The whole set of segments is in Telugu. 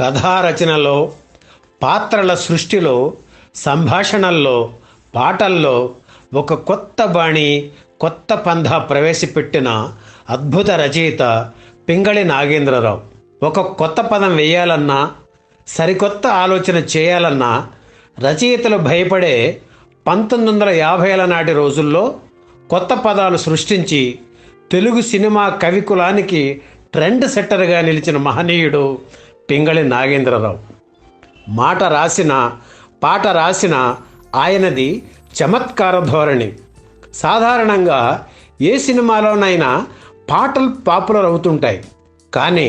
కథా రచనలో, పాత్రల సృష్టిలో, సంభాషణల్లో, పాటల్లో ఒక కొత్త బాణి, కొత్త పంథా ప్రవేశపెట్టిన అద్భుత రచయిత పింగళి నాగేంద్రరావు. ఒక కొత్త పదం వేయాలన్నా, సరికొత్త ఆలోచన చేయాలన్నా రచయితలు భయపడే 1950ల నాటి రోజుల్లో కొత్త పదాలు సృష్టించి తెలుగు సినిమా కవికులానికి ట్రెండ్ సెట్టర్గా నిలిచిన మహనీయుడు పింగళి నాగేంద్రరావు. మాట రాసిన, పాట రాసిన ఆయనది చమత్కార ధోరణి. సాధారణంగా ఏ సినిమాలోనైనా పాటలు పాపులర్ అవుతుంటాయి, కానీ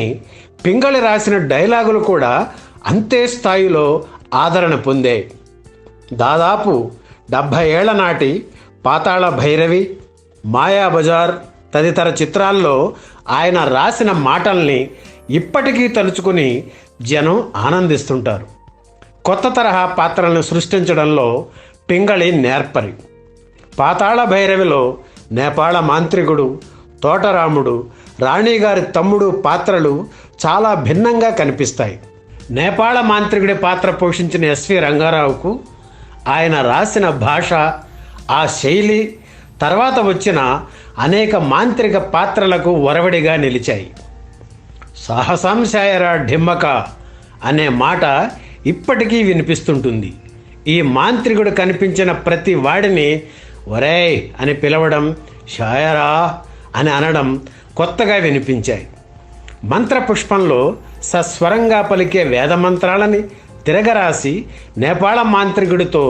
పింగళి రాసిన డైలాగులు కూడా అంతే స్థాయిలో ఆదరణ పొందాయి. దాదాపు 70 ఏళ్ల నాటి పాతాళ భైరవి, మాయాబజార్ తదితర చిత్రాల్లో ఆయన రాసిన మాటల్ని ఇప్పటికీ తలుచుకుని జనం ఆనందిస్తుంటారు. కొత్త తరహా పాత్రలను సృష్టించడంలో పింగళి నేర్పరి. పాతాళ భైరవిలో నేపాళ మాంత్రికుడు, తోటరాముడు, రాణిగారి తమ్ముడు పాత్రలు చాలా భిన్నంగా కనిపిస్తాయి. నేపాళ మాంత్రికుడి పాత్ర పోషించిన ఎస్వి రంగారావుకు ఆయన రాసిన భాష, ఆ శైలి తర్వాత వచ్చిన అనేక మాంత్రిక పాత్రలకు ఒరవడిగా నిలిచాయి. సాహసాంశాయరా ఢిమ్మక అనే మాట ఇప్పటికీ వినిపిస్తుంటుంది. ఈ మాంత్రికుడు కనిపించిన ప్రతి వాడిని ఒరేయ్ అని పిలవడం, షాయరా అని అనడం కొత్తగా వినిపించాయి. మంత్రపుష్పంలో సస్వరంగా పలికే వేదమంత్రాలని తిరగరాసి నేపాళ మాంత్రికుడితో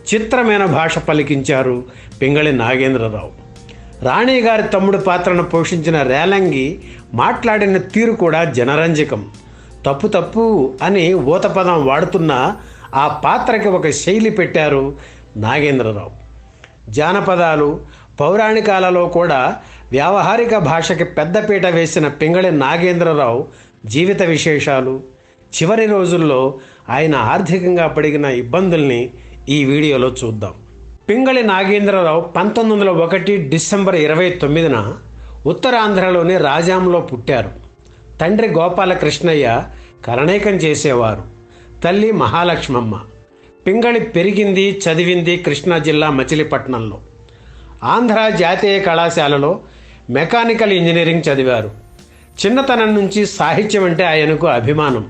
చిత్రమైన భాష పలికించారు పింగళి నాగేంద్రరావు. రాణిగారి తమ్ముడు పాత్రను పోషించిన రేలంగి మాట్లాడిన తీరు కూడా జనరంజకం. తప్పు తప్పు అని ఊతపదం వాడుతున్న ఆ పాత్రకి ఒక శైలి పెట్టారు నాగేంద్రరావు. జానపదాలు, పౌరాణికాలలో కూడా వ్యావహారిక భాషకి పెద్దపీట వేసిన పింగళి నాగేంద్రరావు జీవిత విశేషాలు, చివరి రోజుల్లో ఆయన ఆర్థికంగా పడిన ఇబ్బందుల్ని ఈ వీడియోలో చూద్దాం. పింగళి నాగేంద్రరావు 1901 డిసెంబర్ 29న ఉత్తరాంధ్రలోని రాజాంలో పుట్టారు. తండ్రి గోపాలకృష్ణయ్య కరణేకం చేసేవారు, తల్లి మహాలక్ష్మమ్మ. పింగళి పెరిగింది, చదివింది కృష్ణా జిల్లా మచిలీపట్నంలో. ఆంధ్ర జాతీయ కళాశాలలో మెకానికల్ ఇంజనీరింగ్ చదివారు. చిన్నతనం నుంచి సాహిత్యం అంటే ఆయనకు అభిమానం.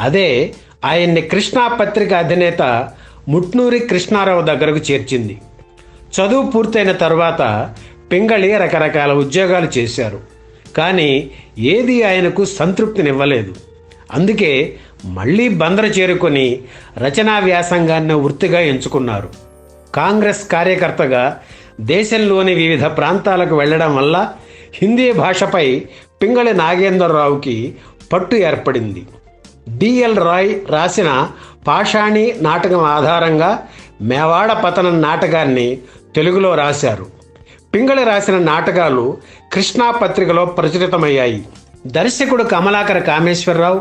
అదే ఆయన్ని కృష్ణా పత్రిక అధినేత ముట్నూరి కృష్ణారావు దగ్గరకు చేర్చింది. చదువు పూర్తయిన తర్వాత పింగళి రకరకాల ఉద్యోగాలు చేశారు, కానీ ఏది ఆయనకు సంతృప్తినివ్వలేదు. అందుకే మళ్ళీ బందరు చేరుకొని రచనా వ్యాసంగాన్ని వృత్తిగా ఎంచుకున్నారు. కాంగ్రెస్ కార్యకర్తగా దేశంలోని వివిధ ప్రాంతాలకు వెళ్లడం వల్ల హిందీ భాషపై పింగళి నాగేంద్రరావుకి పట్టు ఏర్పడింది. డిఎల్ రాయ్ రాసిన పాషాణి నాటకం ఆధారంగా మేవాడ పతనం నాటకాన్ని తెలుగులో రాశారు. పింగళి రాసిన నాటకాలు కృష్ణా పత్రికలో ప్రచురితమయ్యాయి. దర్శకుడు కమలాకర కామేశ్వరరావు,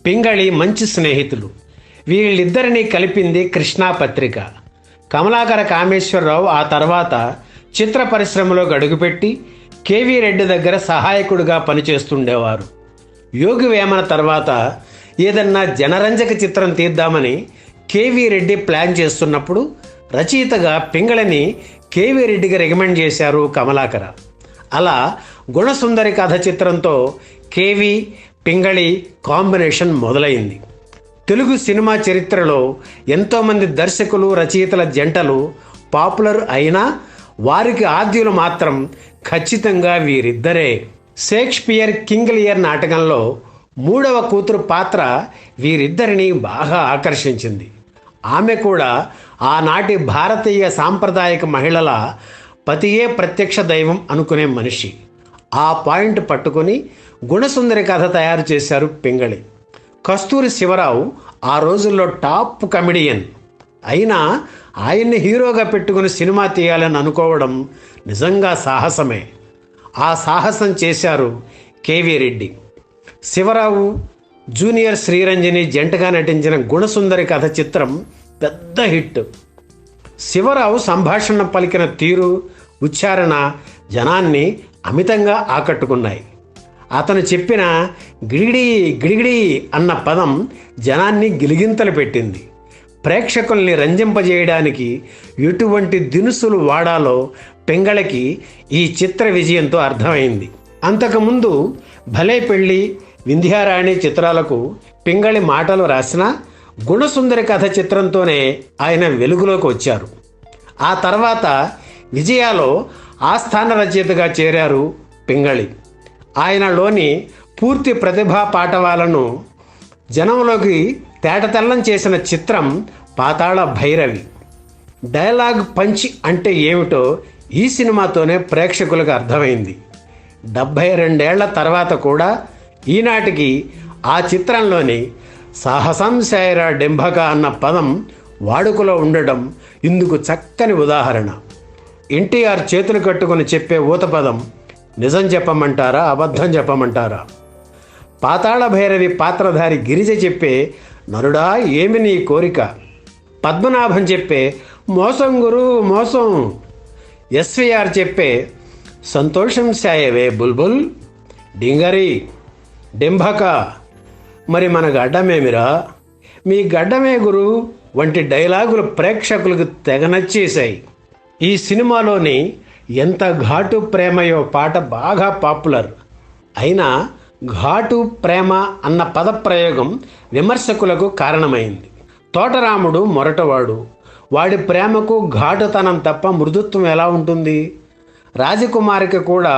పింగళి మంచి స్నేహితులు. వీళ్ళిద్దరినీ కలిపింది కృష్ణా పత్రిక. కమలాకర కామేశ్వరరావు ఆ తర్వాత చిత్ర పరిశ్రమలో అడుగుపెట్టి కేవీ రెడ్డి దగ్గర సహాయకుడిగా పనిచేస్తుండేవారు. యోగి వేమన తర్వాత ఏదన్నా జనరంజక చిత్రం తీద్దామని కేవీ రెడ్డి ప్లాన్ చేస్తున్నప్పుడు రచయితగా పింగళిని కేవీ రెడ్డికి రికమెండ్ చేశారు కమలాకర. అలా గుణసుందరి కథ చిత్రంతో కేవీ, పింగళి కాంబినేషన్ మొదలైంది. తెలుగు సినిమా చరిత్రలో ఎంతోమంది దర్శకులు, రచయితల జంటలు పాపులర్ అయినా వారికి ఆద్యులు మాత్రం ఖచ్చితంగా వీరిద్దరే. షేక్స్పియర్ కింగ్ లియర్ నాటకంలో 3వ కూతురు పాత్ర వీరిద్దరిని బాగా ఆకర్షించింది. ఆమె కూడా ఆనాటి భారతీయ సాంప్రదాయక మహిళల పతియే ప్రత్యక్ష దైవం అనుకునే మనిషి. ఆ పాయింట్ పట్టుకొని గుణసుందరి కథ తయారు చేశారు పింగళి. కస్తూరి శివరావు ఆ రోజుల్లో టాప్ కమెడియన్ అయినా ఆయన్ని హీరోగా పెట్టుకుని సినిమా తీయాలని అనుకోవడం నిజంగా సాహసమే. ఆ సాహసం చేశారు కేవీ రెడ్డి. శివరావు, జూనియర్ శ్రీరంజని జంటగా నటించిన గుణసుందరి కథ చిత్రం పెద్ద హిట్. శివరావు సంభాషణ పలికిన తీరు, ఉచ్చారణ జనాన్ని అమితంగా ఆకట్టుకున్నాయి. అతను చెప్పిన గిడిగిడి గిడిగిడి అన్న పదం జనాన్ని గిలిగింతలు పెట్టింది. ప్రేక్షకుల్ని రంజింపజేయడానికి ఎటువంటి దినుసులు వాడాలో పింగళికి ఈ చిత్ర విజయంతో అర్థమైంది. అంతకుముందు భలే పెళ్ళి, వింధ్యారాణి చిత్రాలకు పింగళి మాటలు రాసిన గుణసుందరి కథ చిత్రంతోనే ఆయన వెలుగులోకి వచ్చారు. ఆ తర్వాత విజయాలో ఆస్థాన రచయితగా చేరారు పింగళి. ఆయనలోని పూర్తి ప్రతిభా పాటవాలను జనంలోకి తేటతెల్లం చేసిన చిత్రం పాతాళ భైరవి. డైలాగ్ పంచ్ అంటే ఏమిటో ఈ సినిమాతోనే ప్రేక్షకులకు అర్థమైంది. 72 తర్వాత కూడా ఈనాటికి ఆ చిత్రంలోని సాహసం శాయరా డెంభక అన్న పదం వాడుకలో ఉండడం ఇందుకు చక్కని ఉదాహరణ. ఎన్టీఆర్ చేతులు కట్టుకుని చెప్పే ఊత పదం నిజం చెప్పమంటారా, అబద్ధం చెప్పమంటారా? పాతాళ భైరవి పాత్రధారి గిరిజ చెప్పే నరుడా ఏమి నీ కోరిక, పద్మనాభం చెప్పే మోసం గురు మోసం, ఎస్వీఆర్ చెప్పే సంతోషం శాయవే బుల్బుల్, డింగరి డెంభక మరి మన గడ్డమేమిరా, మీ గడ్డమే గురు వంటి డైలాగులు ప్రేక్షకులకు తెగ నచ్చేశాయి. ఈ సినిమాలోని ఎంత ఘాటు ప్రేమయో పాట బాగా పాపులర్. అయినా ఘాటు ప్రేమ అన్న పదప్రయోగం విమర్శకులకు కారణమైంది. తోటరాముడు మొరటవాడు, వాడి ప్రేమకు ఘాటుతనం తప్ప మృదుత్వం ఎలా ఉంటుంది? రాజకుమారికి కూడా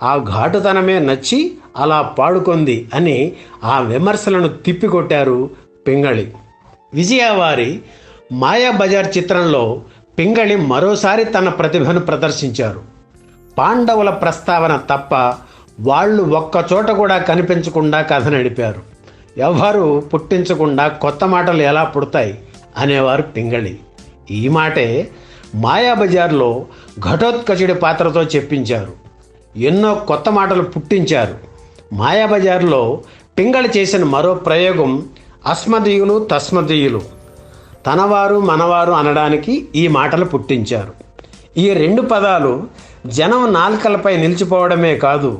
ఆ ఘాటుతనమే నచ్చి అలా పాడుకుంది అని ఆ విమర్శలను తిప్పికొట్టారు పింగళి. విజయవారి మాయాబజార్ చిత్రంలో పింగళి మరోసారి తన ప్రతిభను ప్రదర్శించారు. పాండవుల ప్రస్తావన తప్ప వాళ్ళు ఒక్కచోట కూడా కనిపించకుండా కథ నడిపారు. ఎవరు పుట్టించకుండా కొత్త మాటలు ఎలా పుడతాయి అనేవారు పింగళి. ఈ మాటే మాయాబజార్లో ఘటోత్కచుడి పాత్రతో చెప్పించారు. ఎన్నో కొత్త మాటలు పుట్టించారు. మాయాబజార్లో పింగళి చేసిన మరో ప్రయోగం అస్మదీయులు తస్మదీయులు, తనవారు మనవారు అనడానికి ఈ మాటలు పుట్టించారు. ఈ 2 పదాలు జనం నాల్కలపై నిలిచిపోవడమే కాదు,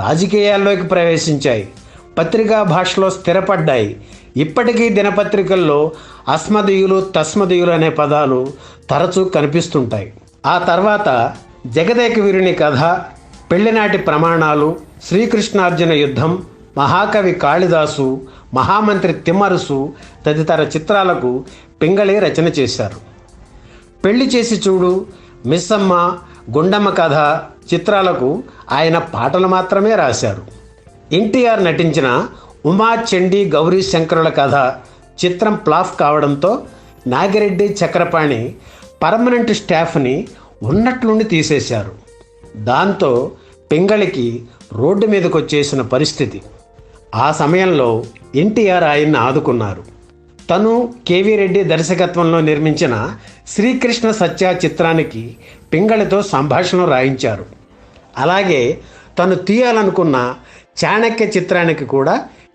రాజకీయాల్లోకి ప్రవేశించాయి, పత్రికా భాషలో స్థిరపడ్డాయి. ఇప్పటికీ దినపత్రికల్లో అస్మదీయులు తస్మదీయులు అనే పదాలు తరచూ కనిపిస్తుంటాయి. ఆ తర్వాత జగదేక వీరుని కథ, పెళ్లినాటి ప్రమాణాలు, శ్రీకృష్ణార్జున యుద్ధం, మహాకవి కాళిదాసు, మహామంత్రి తిమ్మరుసు తదితర చిత్రాలకు పింగళి రచన చేశారు. పెళ్లి చేసి చూడు, మిస్సమ్మ, గుండమ్మ కథ చిత్రాలకు ఆయన పాటలు మాత్రమే రాశారు. ఎన్టీఆర్ నటించిన ఉమా చండీ గౌరీ శంకరుల కథ చిత్రం ఫ్లాప్ కావడంతో నాగిరెడ్డి చక్రపాణి పర్మనెంట్ స్టాఫ్ని ఉన్నట్లుండి తీసేశారు. దాంతో పింగళికి రోడ్డు మీదకు వచ్చేసిన పరిస్థితి. ఆ సమయంలో ఎన్టీఆర్ ఆయన్ని ఆదుకున్నారు. తను కేవీ రెడ్డి దర్శకత్వంలో నిర్మించిన శ్రీకృష్ణ సత్య చిత్రానికి పింగళితో సంభాషణ రాయించారు. అలాగే తను తీయాలనుకున్న చాణక్య చిత్రానికి కూడా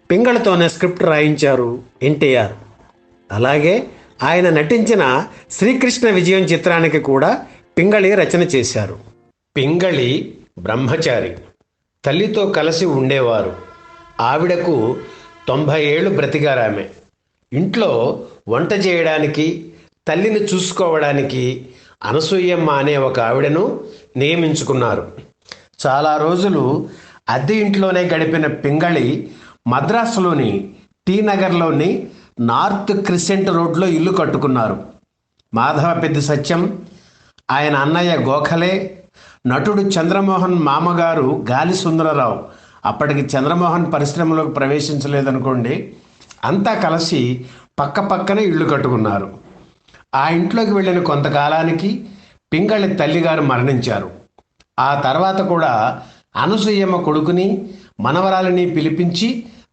పింగళితోనే స్క్రిప్ట్ రాయించారు ఎన్టీఆర్. అలాగే ఆయన నటించిన శ్రీకృష్ణ విజయం చిత్రానికి కూడా పింగళి రచన చేశారు. పింగళి బ్రహ్మచారి, తల్లితో కలిసి ఉండేవారు. ఆవిడకు 90 ఏళ్ళు బ్రతికారామె. ఇంట్లో వంట చేయడానికి, తల్లిని చూసుకోవడానికి అనసూయమ్మ అనే ఒక ఆవిడను నియమించుకున్నారు. చాలా రోజులు అద్దె ఇంట్లోనే గడిపిన పింగళి మద్రాసులోని టీ నగర్లోని నార్త్ క్రిసెంట్ రోడ్లో ఇల్లు కట్టుకున్నారు. మాధవ పెద్ది సత్యం, ఆయన అన్నయ్య గోఖలే, నటుడు చంద్రమోహన్ మామగారు గాలి సుందరరావు, అప్పటికి చంద్రమోహన్ పరిశ్రమలోకి ప్రవేశించలేదనుకోండి, అంతా కలిసి పక్క పక్కనే ఇళ్ళు కట్టుకున్నారు. ఆ ఇంట్లోకి వెళ్ళిన కొంతకాలానికి పింగళి తల్లిగారు మరణించారు. ఆ తర్వాత కూడా అనసూయమ్మ కొడుకుని మనవరాలిని పిలిపించి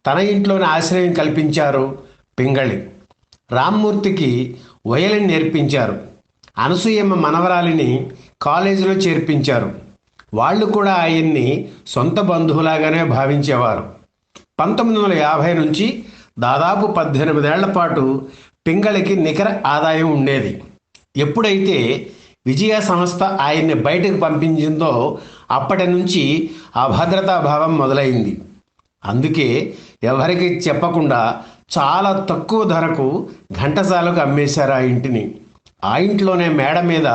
తన ఇంట్లోనే ఆశ్రయం కల్పించారు పింగళి. రామ్మూర్తికి వయలిన్ నేర్పించారు. అనసూయమ్మ మనవరాలిని కాలేజీలో చేర్పించారు. వాళ్ళు కూడా ఆయన్ని సొంత బంధువులాగానే భావించేవారు. 1950 నుంచి దాదాపు 18 ఏళ్ల పాటు పింగళికి నికర ఆదాయం ఉండేది. ఎప్పుడైతే విజయ సంస్థ ఆయన్ని బయటకు పంపించిందో అప్పటి నుంచి అభద్రతాభావం మొదలైంది. అందుకే ఎవరికి చెప్పకుండా చాలా తక్కువ ధరకు ఘంటసాలకు అమ్మేశారు ఆ ఇంటిని. ఆ ఇంట్లోనే మేడ మీద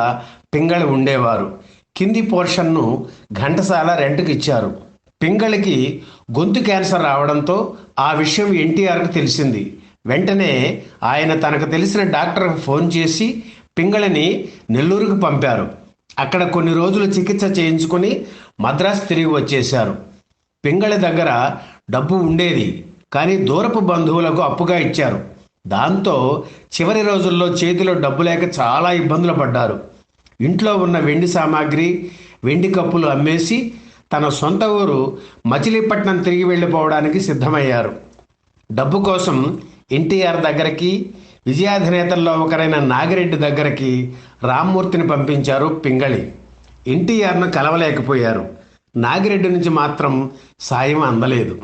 పింగళి ఉండేవారు. కింది పోర్షన్ను ఘంటసాల రెంట్కి ఇచ్చారు. పింగళికి గొంతు క్యాన్సర్ రావడంతో ఆ విషయం ఎన్టీఆర్కు తెలిసింది. వెంటనే ఆయన తనకు తెలిసిన డాక్టర్కు ఫోన్ చేసి పింగళిని నెల్లూరుకు పంపారు. అక్కడ కొన్ని రోజులు చికిత్స చేయించుకొని మద్రాసు తిరిగి వచ్చేశారు. పింగళి దగ్గర డబ్బు ఉండేది, కానీ దూరపు బంధువులకు అప్పుగా ఇచ్చారు. దాంతో చివరి రోజుల్లో చేతిలో డబ్బు లేక చాలా ఇబ్బందులు పడ్డారు. ఇంట్లో ఉన్న వెండి సామాగ్రి, వెండి కప్పులు అమ్మేసి తన సొంత ఊరు మచిలీపట్నం తిరిగి వెళ్ళిపోవడానికి సిద్ధమయ్యారు. డబ్బు కోసం ఎన్టీఆర్ దగ్గరికి, విజయాధినేతల్లో ఒకరైన నాగిరెడ్డి దగ్గరికి రామ్మూర్తిని పంపించారు పింగళి. ఎన్టీఆర్ను కలవలేకపోయారు. నాగిరెడ్డి నుంచి మాత్రం సాయం అందలేదు.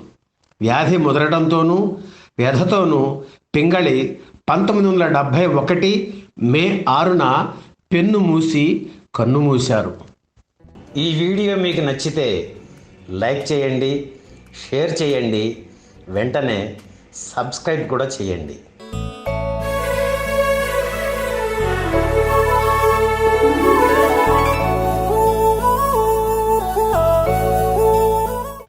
వ్యాధి ముదరడంతోనూ వ్యధతోనూ పింగళి 1971 మే 6న పెన్ను మూసి కన్ను మూశారు. ఈ వీడియో మీకు నచ్చితే లైక్ చేయండి, షేర్ చేయండి, వెంటనే సబ్స్క్రైబ్ కూడా చేయండి.